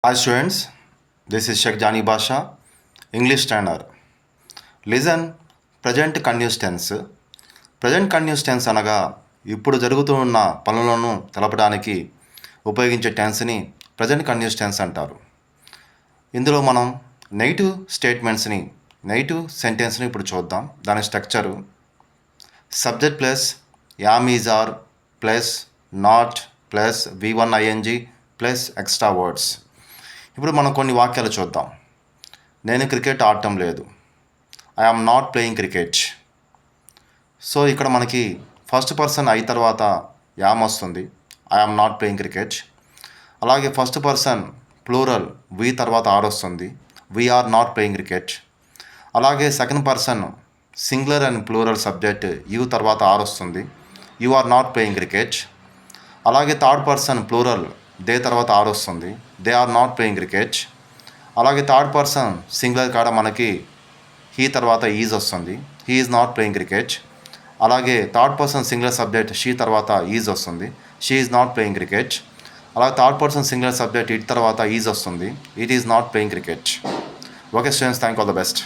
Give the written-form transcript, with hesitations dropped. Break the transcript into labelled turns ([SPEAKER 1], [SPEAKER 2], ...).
[SPEAKER 1] Hi students, this is Sheikh Jani Basha, English trainer. Listen, present continuous tense. Present continuous tense అనగా ఇప్పుడు జరుగుతూ ఉన్న పనులను తెలపడానికి ఉపయోగించే టెన్స్ని ప్రజెంట్ కంటిన్యూస్ టెన్స్ అంటారు. ఇందులో మనం నెగిటివ్ స్టేట్మెంట్స్ని నెగిటివ్ సెంటెన్స్ని ఇప్పుడు చూద్దాం. దాని structure subject plus am is are plus not plus V1 ING plus extra words. ఇప్పుడు మనం కొన్ని వాక్యాలు చూద్దాం. నేను క్రికెట్ ఆడటం లేదు. I am not playing cricket. So ఇక్కడ మనకి ఫస్ట్ పర్సన్ ఐ తర్వాత యామ్ వస్తుంది. I am not playing cricket. అలాగే ఫస్ట్ పర్సన్ ప్లూరల్ వి తర్వాత ఆర్ వస్తుంది. We are not playing cricket. అలాగే second person singular and plural subject you తర్వాత are వస్తుంది. You are not playing cricket. అలాగే third person plural they తర్వాత are వస్తుంది. They are not playing cricket. అలాగే third person singular కాడ మనకి he తర్వాత ఈజ్ వస్తుంది. He is not playing cricket. అలాగే third person singular subject she తర్వాత ఈజ్ వస్తుంది. She is not playing cricket. అలాగే third person singular subject it తర్వాత ఈజ్ వస్తుంది. It is not playing cricket. Okay students, thank all the best.